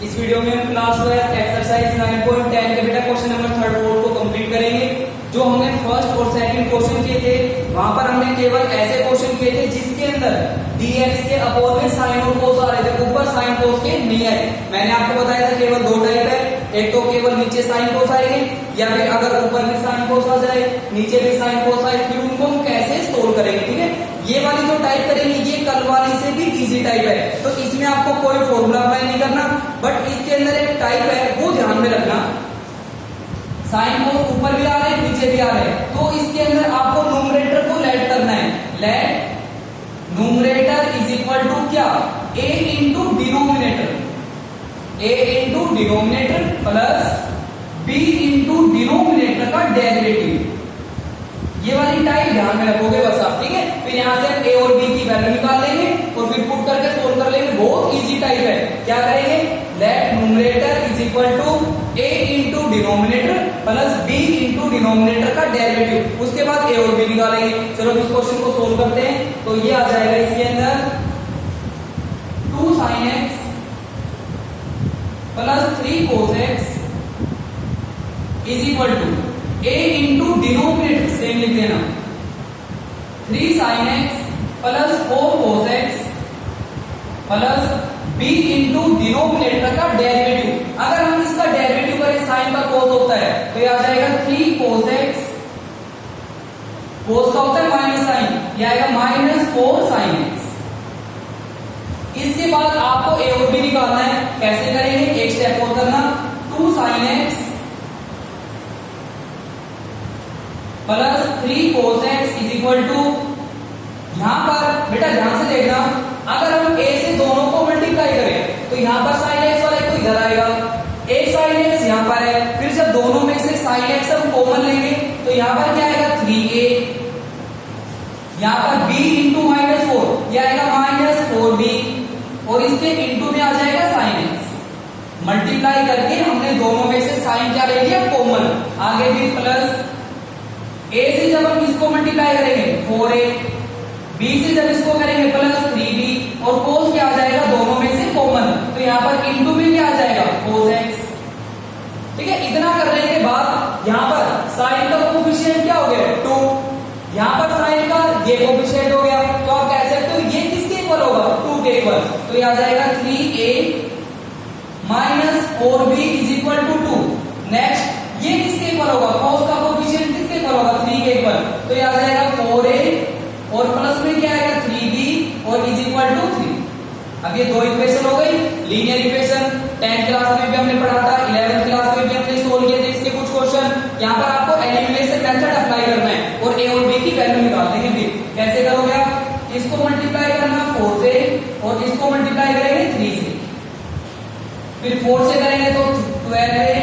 इस वीडियो में हम क्लास 12 एक्सरसाइज 9.10 के बेटा क्वेश्चन नंबर 3 4 को कंप्लीट करेंगे। जो हमने फर्स्ट और सेकंड क्वेश्चन किए थे वहां पर हमने केवल ऐसे क्वेश्चन किए थे जिसके अंदर dx के अपोज में साइन और कोस आ रहे थे, ऊपर साइन कोस के नहीं आए। मैंने आपको बताया था केवल दो टाइप है, एक तो केवल नीचे साइन कोस आएंगे या फिर अगर ऊपर भी साइन कोस आ जाए नीचे भी साइन कोस आए, फिर उनको हम कैसे सोल्व करेंगे। ठीक है, ये वाली जो टाइप करेंगे ये कल वाली से भी इजी टाइप है, तो इसमें आपको कोई फॉर्मूला अप्लाई नहीं करना, बट इसके अंदर एक टाइप है वो ध्यान में रखना। साइन कोस ऊपर भी आ रहे हैं नीचे भी आ रहे हैं, तो इसके अंदर आपको न्यूमरेटर को लेट करना है। Let numerator is equal to क्या, a into denominator, a into denominator plus b into denominator का डेरिवेटिव। ये वाली टाइप ध्यान में रखोगे बस आप। ठीक है, फिर यहां से हम a और b की वैल्यू निकाल लेंगे और फिर पुट करके सोल्व कर लेंगे। बहुत इजी टाइप है। क्या करेंगे, let numerator is equal to a into denominator plus b into denominator का डेरिवेटिव, उसके बाद a और b निकालेंगे। चलो इस क्वेश्चन को सोल्व करते हैं। तो ये आ जाएगा इसके अंदर 2 sin x plus 3 cos x is equal to a into denominator same लिख देना 3 sin x plus 4 cos x plus b into denominator का डेरिवेटिव। अगर हम इसका डेरिवेटिव करें साइन का cos होता है तो ये आ जाएगा 3 cos x, cos का होता है माइनस साइन, ये आएगा माइनस 4 sin x। इसके बाद आपको a और b निकालना है। कैसे करेंगे, एक स्टेप और करना, 2 sin x plus 3 cos x is equal to, यहां पर बेटा ध्यान से देखना, अगर हम a से दोनों को मल्टीप्लाई करें तो यहां पर sin x वाला तो इधर आएगा, एक sin x यहां पर है, फिर जब दोनों में से sin x हम कॉमन लेंगे तो यहां पर क्या आएगा 3a, यहां पर b इंटू माइनस 4 यह आएगा माइनस 4b और इसके इंटू में आ जाएगा sin x। मल्टीप्लाई करके हमने दोनों में से साइन क्या ले लिया कॉमन, आगे भी प्लस a से जब हम इसको मल्टीप्लाई करेंगे 4a, b से जब इसको करेंगे प्लस 3b और cos क्या आ जाएगा दोनों में से कॉमन, तो यहाँ पर इंटू में क्या आ जाएगा cos x। ठीक है, इतना करने के बाद यहाँ पर साइन का कोफिशिएंट क्या हो गया 2, यहाँ पर साइन का ये कोफिशिएंट हो गया, तो आप कह सकते हो ये किसके इक्वल होगा 2 के इक्वल, तो ये आ जाएगा 3a minus 4b is equal to 2। Next ये किसके इक्वल होगा, cos का कोफिशिएंट किसके इक्वल होगा 3 के इक्वल, तो ये आ जाएगा 4a और प्लस में क्या आएगा 3b और इज इक्वल टू 3। अब ये दो इक्वेशन हो गई लीनियर इक्वेशन। 10th क्लास में भी हमने पढ़ा था, 11th क्लास में भी हमने सोल्व किए थे इसके कुछ क्वेश्चन। यहाँ पर आपको एलिमिनेशन मेथड अप्लाई करना है और a और b की वैल्यू निकाल देंगे। फिर कैसे करोगे आप, इसको मल्टीप्लाई करना 4 से और इसको मल्टीप्लाई करेंगे 3 से, फिर 4 से करेंगे तो 12a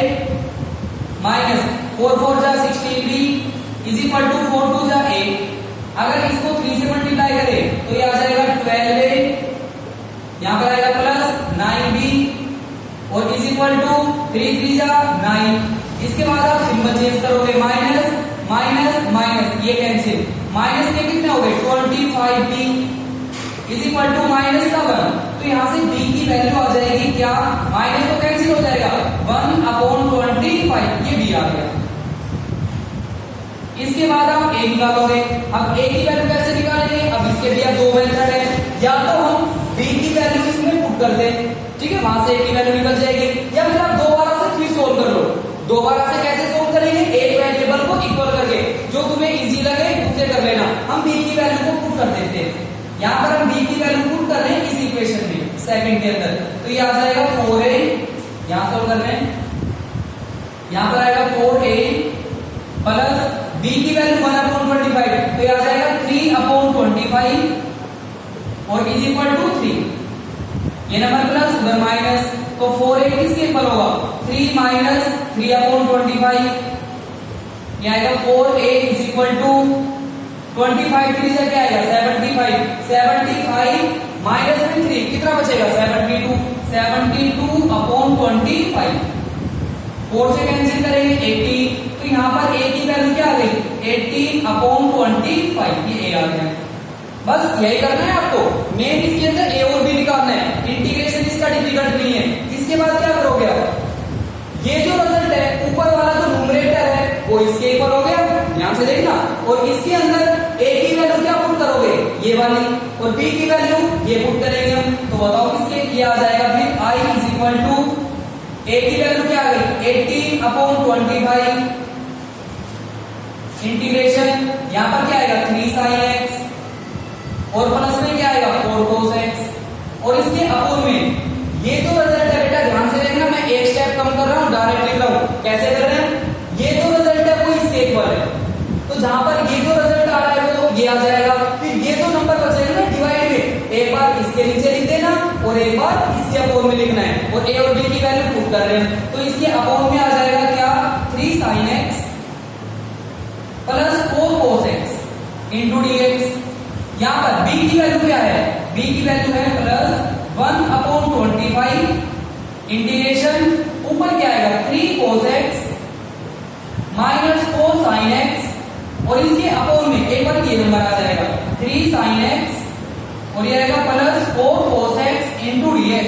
माइनस 4 4 जा 16b इज इक्वल टू 4 2 जा 8। अगर इसको 3 से मल्टीप्लाई करें तो ये आ जाएगा 12a, यहां पर आएगा प्लस 9b और इज इक्वल टू 3 3 जा 9। इसके बाद आप सिंबल चेंज करोगे, माइनस माइनस माइनस ये कैंसिल, माइनस के कितने हो गए 25b is equal to minus का 1। तो यहां से b की वैल्यू आ जाएगी क्या, माइनस तो कैंसिल हो जाएगा 1/25, ये b आ गया। इसके बाद आप a निकालोगे। अब a की वैल्यू कैसे निकालेंगे, अब इसके भी अब दो मेथड है, या तो हम b की वैल्यू इसमें पुट कर दें, ठीक है, वहां से a की वैल्यू निकल जाएगी, या फिर आप दोबारा से फिर सोल्व कर लो। दोबारा से कैसे सोल्व करेंगे, एक वेरिएबल को इक्वल करके, जो तुम्हें इजी लगे उससे कर लेना। हम b की वैल्यू को पुट कर देते हैं, यहाँ पर हम b की वैल्यू पुट कर रहे हैं इस इक्वेशन में सेकंड के अंदर, तो ये आ जाएगा 4a, यहाँ सोल्व कर रहे हैं, यहाँ पर आएगा 4a प्लस b की वैल्यू 1/25, तो ये आ जाएगा 3/25 और इज इक्वल टू 3। ये नंबर प्लस उधर माइनस, तो 4a किसके इक्वल होगा 3 माइनस 3/25, ये आएगा 4a इज इक्वल टू 25 3 से क्या आएगा 75 माइनस में 3 कितना बचेगा 72/25, 4 से कैंसिल करेंगे 80, तो यहाँ पर a की वैल्यू क्या आ गई 80/25, ये a आ गया। बस यही करना है आपको, मेन इसके अंदर a और b निकालना है, इंटीग्रेशन इसका डिफिकल्ट नहीं है। इसके बाद क्या और b की वैल्यू ये पुट करेंगे हम, तो बताओ किसके, ये आ जाएगा फिर i is equal to a की वैल्यू क्या आ गई 18/25 इंटीग्रेशन, यहां पर क्या आएगा 3 sin x और प्लस में क्या आएगा 4 cos x और इसके अपोन में ये जो रिजल्ट है बेटा ध्यान से देखना, मैं एक स्टेप कम कर रहा हूं, डायरेक्ट लिख रहा हूं, कैसे कर रहे हैं, ये जो रिजल्ट है वो इसके इक्वल है, तो जहां पर ये जो रिजल्ट आ रहा है वो ये आ जाएगा, फिर ये जो नंबर बचेगा ना डिवाइड में, एक बार इसके नीचे लिख देना और एक बार इसके अपोन में लिखना है, और a और b की वैल्यू पुट कर रहे हैं, तो इसके अपोन में आ जाएगा क्या 3 sin x plus 4 cos x into dx। यहां पर b की वैल्यू क्या है, b की वैल्यू है प्लस 1/25 इंटीग्रेशन, ऊपर क्या आएगा 3 cos x minus 4 sin x और इसके अपोन में एक बार ये नंबर आ जाएगा 3 sin x और ये आएगा plus 4 cos x into dx।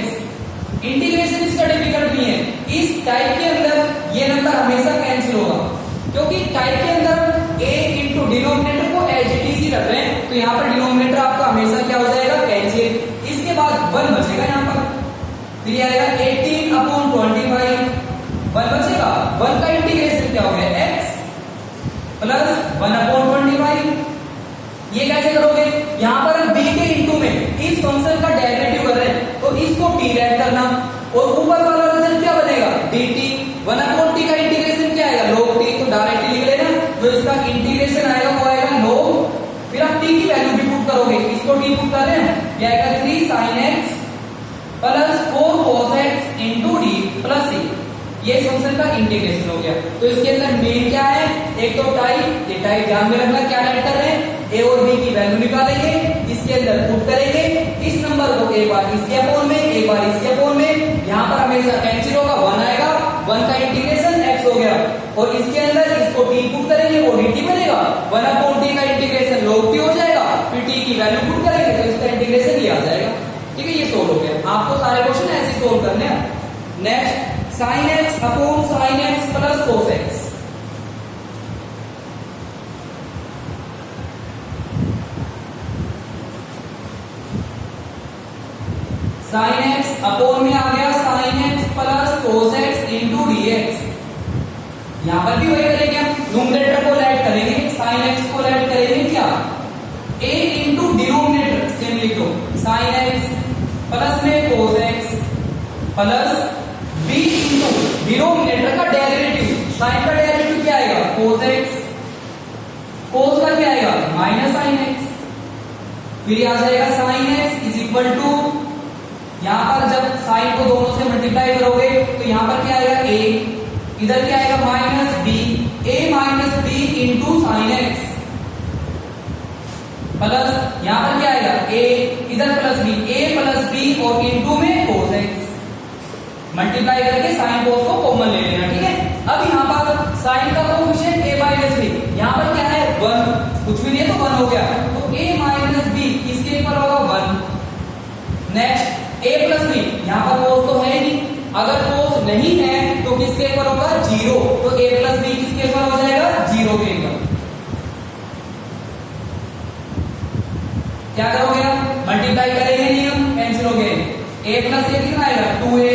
Integration इसका डिफिकल्ट नहीं है, इस टाइप के अंदर ये नंबर हमेशा कैंसिल होगा, क्योंकि टाइप के अंदर a इंटू डिनोमिनेटर को एज इट इज ही रख रहे हैं, तो यहाँ पर डिनोमिनेटर आपका हमेशा क्या हो जाएगा कैंसिल, इसके बाद 1 बचेगा यहाँ पर, तो ये आएगा 18/25 1 बचेगा, 1 का इंटीग्रेशन क्या हो गया x प्लस 1/25, ये कैसे करोगे, यहां पर हम b के इंटू में इस फंक्शन का डेरिवेटिव कर रहे हैं, तो इसको t ऐड करना और ऊपर वाला रिजल्ट क्या बनेगा dt, 1/t का इंटीग्रेशन क्या आएगा log t, तो डायरेक्ट लिख लेना, जो इसका इंटीग्रेशन आएगा वो आएगा log, फिर आप t की वैल्यू भी पुट करोगे, इसको t पुट कर रहे हैं, ये आएगा 3 sin x plus 4 cos x into d plus c, ये फंक्शन का इंटीग्रेशन हो गया। तो इसके अंदर मेन क्या है, एक तो टाइप, ये टाइप ध्यान में रखना, क्या ऐड कर रहे हैं a और b की वैल्यू निकालेंगे, इसके अंदर पुट करेंगे, इस नंबर को एक बार इसके अपोन में एक बार इसके अपोन में, यहां पर हमेशा कैंसिल होगा, 1 आएगा, 1 का इंटीग्रेशन x हो गया, और इसके अंदर इसको t पुट करेंगे वो dt बनेगा, 1/t का इंटीग्रेशन log t हो जाएगा, फिर t की वैल्यू पुट करेंगे तो इसका इंटीग्रेशन ये आ जाएगा। ठीक है, ये सोल्व हो गया, आपको सारे क्वेश्चन ऐसे सोल्व करने हैं। Next sin x upon sin x plus cos x, sin x upon में आ गया sin x plus cos x into dx। यहां पर भी वही करेंगे, हम न्यूमरेटर को ऐड करेंगे, sin x को ऐड करेंगे क्या a इंटू डिनोमिनेटर, सेम लिख दो sin x प्लस में cos x plus b into denominator का डेरिवेटिव, sin का डेरिवेटिव क्या आएगा cos x, cos का क्या आएगा माइनस sin x, फिर आ जाएगा sin x is equal to, यहां पर जब sin को दोनों से मल्टीप्लाई करोगे तो यहां पर क्या आएगा a, इधर क्या आएगा minus b, a minus b into sin x plus यहां पर क्या आएगा a, इधर plus b, a plus b और इंटू में cos x, मल्टीप्लाई करके sin cos को कॉमन ले लेना। ठीक है, अब यहाँ पर sin का कोएफिशिएंट a माइनस b, यहाँ पर क्या है 1, कुछ भी नहीं है तो 1 हो गया, तो a माइनस b किसके इक्वल होगा 1। नेक्स्ट a प्लस b, यहाँ पर cos तो है नहीं, अगर cos नहीं है तो किसके इक्वल होगा 0, तो a प्लस b किसके इक्वल हो जाएगा 0 के इक्वल। क्या करोगे आप, मल्टीप्लाई करेंगे नहीं, हम कैंसिल हो गए, a प्लस a कितना आएगा 2a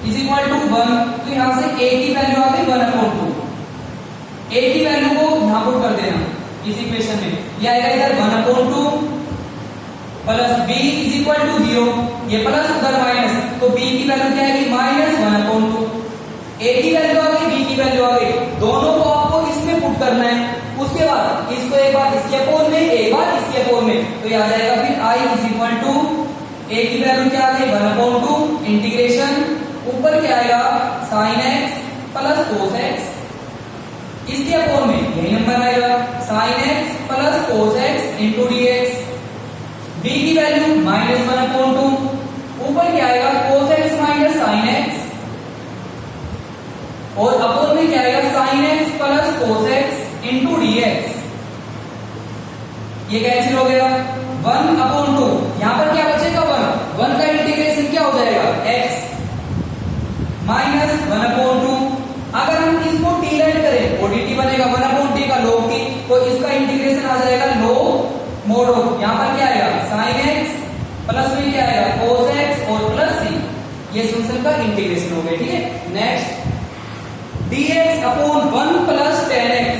इज इक्वल टू 1, तो यहां से a की वैल्यू आ गई 1/2, a की वैल्यू को यहां पुट कर देना इस इक्वेशन में, ये आएगा इधर 1/2 plus b is equal to 0, ये प्लस उधर माइनस, तो b की वैल्यू क्या आएगी माइनस 1/2, a की वैल्यू आ गई b की वैल्यू आ गई, दोनों को आपको इसमें पुट करना है, उसके बाद इसको एक बार इसके अपोन में एक बार इसके अपोन में, तो ये आ जाएगा फिर i is equal to, a की वैल्यू क्या आ गई 1/2 इंटीग्रेशन, ऊपर क्या आएगा sin x plus cos x, इसके अपोन में यही नंबर आएगा sin x plus cos x into dx, b की वैल्यू माइनस 1/2, ऊपर क्या आएगा cos x minus sin x, और अपोन में क्या आएगा sin x plus cos x into dx, ये कैंसिल हो गया 1/2, यहां पर क्या बचेगा 1 का इंटीग्रेशन क्या हो जाएगा x माइनस 1/2, अगर हम इसको t ऐड करें dt बनेगा 1/t का log t, तो इसका इंटीग्रेशन आ जाएगा log mod, यहां पर क्या आएगा sin x ये फंक्शन का इंटीग्रेशन हो गया, ठीक है। Next dx upon 1 plus 10x,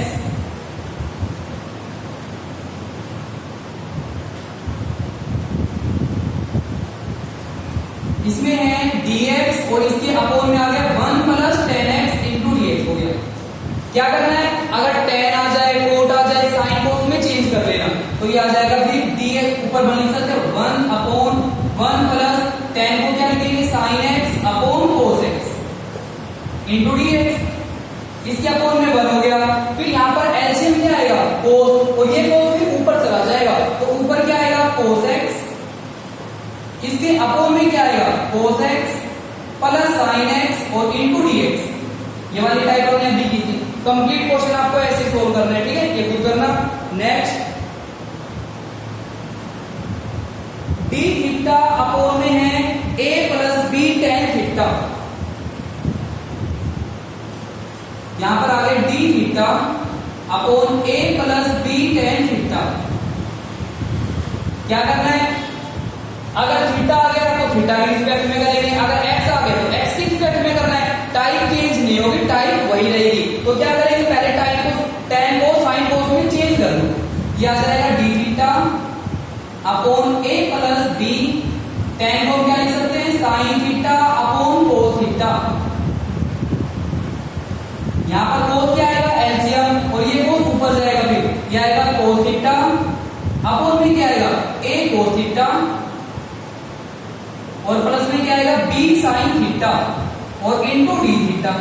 इसमें है dx और इसके अपोन में आ गया 1 प्लस 10x इंटू dx हो गया। क्या करना है, अगर tan आ जाए, cot आ जाए, sin को उसमें चेंज कर लेना, तो ये आ जाएगा फिर dx ऊपर बन लिख सकते हो 1 अपॉन 1 प्लस 10 को क्या लिखेंगे sin x upon cos x into dx, इसके अपोन में 1 हो गया। फिर यहाँ पर एलसीएम क्या आएगा, cos, और ये cos फिर ऊपर चला जाएगा, तो ऊपर क्या आएगा cos x, इसके अपोन में क्या आएगा cos x plus sin x और इंटू dx। ये वाली टाइप हमने अभी की थी। कंप्लीट क्वेश्चन आपको ऐसे सोल्व करना है, ठीक है, ये खुद करना। नेक्स्ट d थीटा अपोन में है a plus b tan theta, यहां पर आ गया d theta upon a plus b tan theta. क्या करना है, अगर थीटा आ गया तो थीटा के रिस्पेक्ट में करेंगे, अगर x आ गया तो x के रिस्पेक्ट में करना है। टाइप चेंज नहीं होगी, टाइप वही रहेगी। तो क्या करेंगे, पहले टाइप को tan को sin को में चेंज कर लो, ये आ जाएगा d theta upon a plus b, tan को क्या लिख सकते हैं sin theta upon cos theta. यहां पर cos क्या आएगा एलसीएम, और ये cos ऊपर जाएगा, फिर ये आएगा cos थीटा अपॉन में क्या आएगा a cos थीटा, और प्लस में क्या आएगा b sin थीटा और इनटू d थीटा।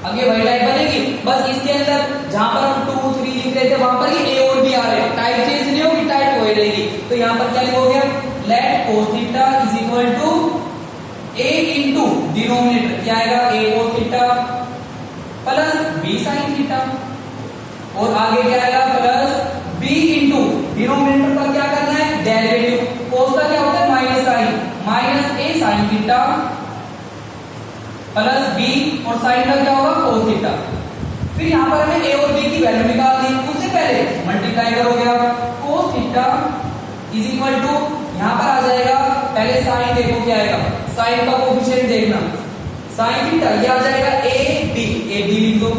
आगे वही टाइप बनेगी, बस इसके अंदर जहां पर हम 2 3 लिख रहे थे वहां पर ही a और b आ रहे हैं, टाइप चेंज नहीं होगी, टाइप वही रहेगी। तो यहां पर क्या लिखोगे, let cos theta is equal to a into denominator क्या आएगा a cos theta plus b sin theta, और आगे क्या आएगा प्लस b इनटू डिनोमिनेटर पर क्या करना है डेरिवेटिव, cos का क्या होता है minus sine, minus a sin theta plus b, और sin का क्या होगा cos थीटा। फिर यहां पर हमें a और b की वैल्यू निकालनी है, उससे पहले मल्टीप्लाई करोगे आप cos theta is equal to, यहां पर आ जाएगा पहले sin देखो क्या आएगा, sin का कोएफिशिएंट देखना, sin थीटा ये आ जाएगा a b लिख दो,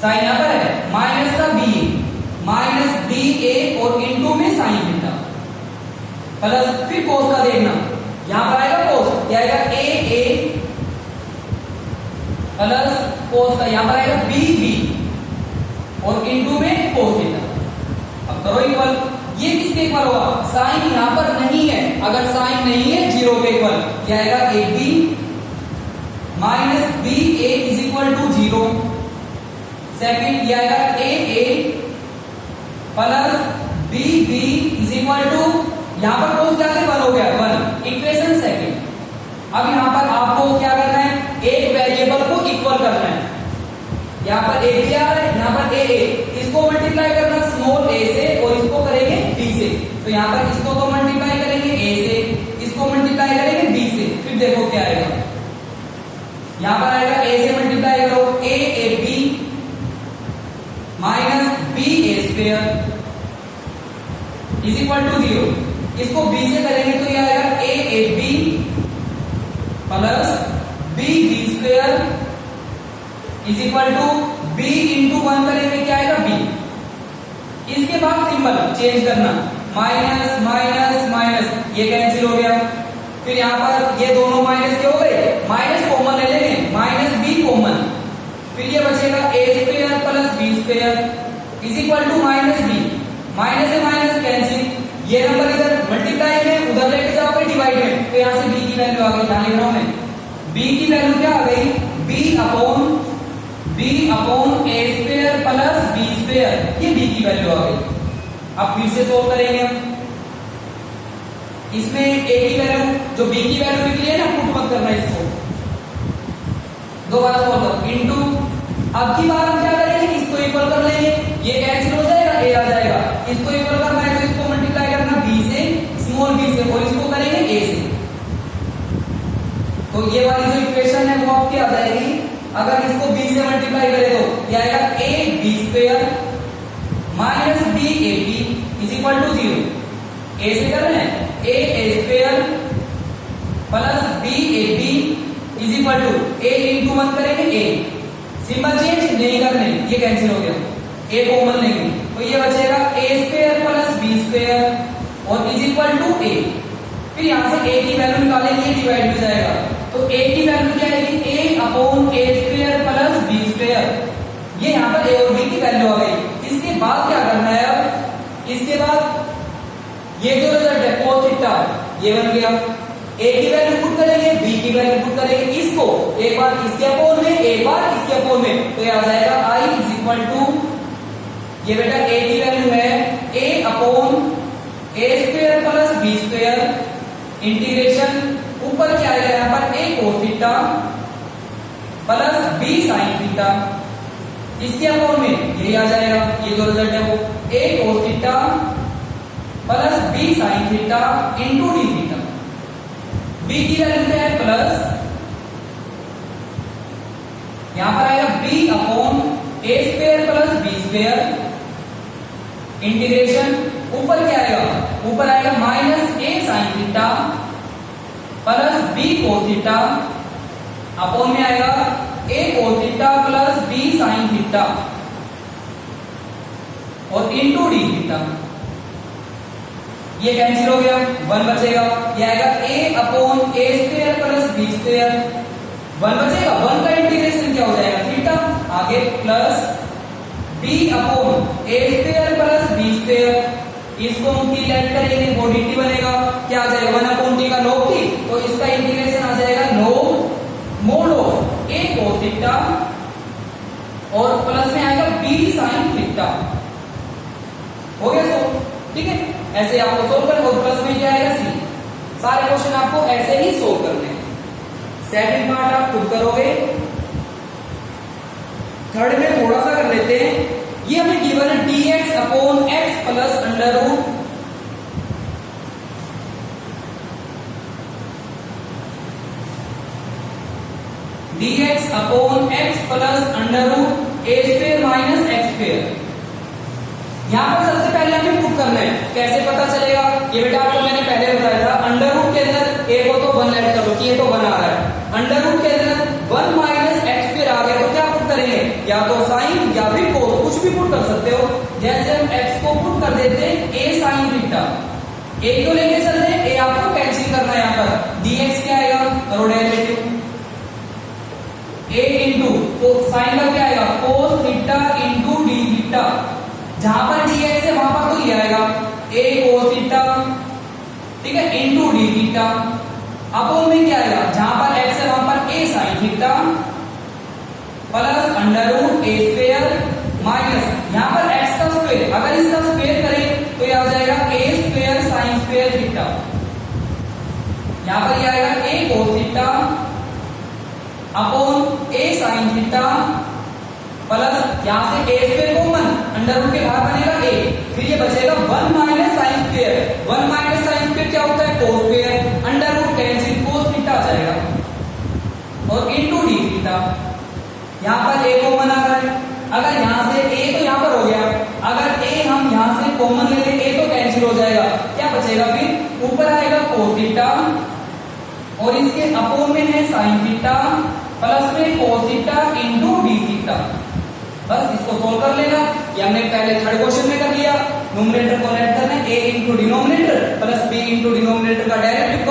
sin यहां पर है माइनस का b, माइनस b a और इनटू में sin थीटा प्लस, फिर cos का देखना, यहां पर आएगा cos, क्या आएगा a प्लस cos का, यहां पर आएगा b और इनटू में cos थीटा। अब करो इक्वल, ये किसके इक्वल होगा, साइन यहां पर नहीं है, अगर साइन नहीं है 0 के इक्वल, क्या आएगा ab minus b a is equal to 0। Second ये आएगा a plus b is equal to, यहां पर cos क्या है 1 हो गया 1, इक्वेशन सेकंड। अब यहां पर आपको क्या करना है, एक वेरिएबल को इक्वल करना है, यहां पर a क्या है, यहां पर a इसको मल्टीप्लाई करना स्मॉल a से और इसको करेंगे b से, तो यहां पर इसको तो मल्टीप्लाई करेंगे a से, इसको मल्टीप्लाई करेंगे b से, फिर देखो क्या आएगा, यहां पर आएगा a से मल्टीप्लाई करो ab minus b² is equal to 0, इसको b से करेंगे तो ये आएगा ab plus b² is equal to b into 1 करेंगे क्या आएगा b, इसके बाद सिंबल चेंज करना, माइनस माइनस माइनस ये कैंसिल हो गया, फिर यहां पर ये दोनों माइनस के हो गए, माइनस कॉमन ले लेंगे, माइनस b कॉमन, फिर ये बचेगा a² plus b² is equal to minus b, minus से माइनस कैंसिल, ये नंबर इधर मल्टीप्लाई में उधर लेके जाओगे डिवाइड में, तो यहां से b की वैल्यू आ गई, यहां लिख रहा हूं मैं, b की वैल्यू क्या आ गई b upon a² plus b², ये b की वैल्यू आ गई। अब फिर से सोल्व करेंगे हम, इसमें a की वैल्यू जो b की वैल्यू निकली है ना, पुट मत करना इसको, दोबारा सोल्व करो इनटू, अब की बार हम क्या करेंगे, इसको इक्वल कर लेंगे, ये कैंसिल हो जाएगा a आ जाएगा, इसको इक्वल करना है तो इसको मल्टीप्लाई करना b से, स्मॉल b से, और इसको करेंगे a से, तो ये वाली जो इक्वेशन है वो आपकी आ जाएगी, अगर इसको b से मल्टीप्लाई करें तो ये आएगा ab² minus b ab is equal to 0, a से कर रहे हैं a² plus b a b is equal to a into 1 करेंगे ए, सिंबल चेंज नहीं करने, ये कैंसिल हो गया, ए कॉमन लेंगे तो ये बचेगा ए स्क्वायर प्लस बी स्क्वायर और इज इक्वल टू ए। फिर यहां से ए की वैल्यू निकालेंगे, ये डिवाइड हो जाएगा तो ए की वैल्यू क्या आएगी, ए upon a square plus b square. ये यहां पर ए और बी की वैल्यू आ गई। इसके बाद क्या करना है, अब इसके बाद ये जो रिजल्ट है cos थीटा ये बन गया, ए की वैल्यू पुट करेंगे, बी की वैल्यू पुट करेंगे, इसको एक बार इसके अपोन में एक बार इसके अपोन में, तो ये आ जाएगा आई इज इक्वल टू, ये बेटा ए की वैल्यू है a upon a square plus b square integration, ऊपर क्या आएगा यहाँ पर a cos theta plus b sin theta, इसके अपोन में यही आ जाएगा, ये जो रिजल्ट है वो a cos theta plus b sin theta into d theta. B की वैल्यू क्या है प्लस, यहां पर आएगा b upon a square plus b square integration, ऊपर क्या आएगा, ऊपर आएगा minus a sin theta plus b cos theta upon में आएगा a cos theta plus b sin theta और इंटू डी थीटा। ये कैंसिल हो गया, 1 बचेगा, ये आएगा a upon a square plus b square, 1 बचेगा, 1 का इंटीग्रेशन क्या हो जाएगा थीटा, आगे plus B upon a square plus b square, इसको हम टी ऐड करेंगे वो dt बनेगा, क्या आ जाएगा 1 अपॉन टी का log t, तो इसका इंटीग्रेशन आ जाएगा log mode of A cos theta और प्लस में आएगा b sin थीटा। हो गया सो, ठीक है, ऐसे आपको सोल्व करना और प्लस में क्या आएगा c। सारे क्वेश्चन आपको ऐसे ही सोल्व करने हैं। सेकंड पार्ट आप खुद करोगे, थर्ड में थोड़ा सा कर लेते हैं। ये हमें गिवन है dx upon x plus under root dx upon x plus under root a square minus x square. यहां पर सबसे पहले हमें पुट करना है, कैसे पता चलेगा, ये बेटा आपको मैंने पहले बताया था, अंडर रूट के अंदर ए को तो 1 ऐड करो कि ये तो 1 आ रहा है, अंडर रूट के अंदर 1 माइनस एक्स स्क्वायर आ गया तो क्या पुट करेंगे, या तो साइन या फिर कोस, कुछ भी पुट कर सकते हो। जैसे हम x को पुट कर देते हैं a sin थीटा, a को लेके चलते हैं, a आपको कैंसिल करना है, यहाँ पर dx क्या आएगा, करो डेरिवेटिव a इंटू, तो साइन का क्या आएगा cos theta into d theta, जहां पर dx है वहां पर तो ये आएगा a cos थीटा, ठीक है, इंटू d थीटा, अपॉन में क्या आएगा, जहां पर x है वहां पर a sin theta plus under root a square minus, यहां पर x का स्क्वायर, अगर इसका स्क्वायर करें तो ये आ जाएगा a square sin square theta, यहां पर ये आएगा a cos theta upon a sin theta plus यहां से a square common, under root के बाहर बनेगा a, फिर ये बचेगा 1 minus sin square, 1 minus sin square क्या होता है cos square, under root cancel cos theta आ जाएगा और इंटू d थीटा। यहां पर a कॉमन आ रहा है, अगर यहां से a तो यहां पर हो गया, अगर a हम यहां से कॉमन ले लें a तो कैंसिल हो जाएगा, क्या बचेगा फिर ऊपर आएगा cos थीटा और इसके अपोन में है sin थीटा प्लस में cos theta into d theta. बस इसको सोल्व कर लेना, ये हमने पहले थर्ड क्वेश्चन में कर लिया, न्यूमरेटर को लेट करना है a into denominator plus b into denominator का डेरिवेटिव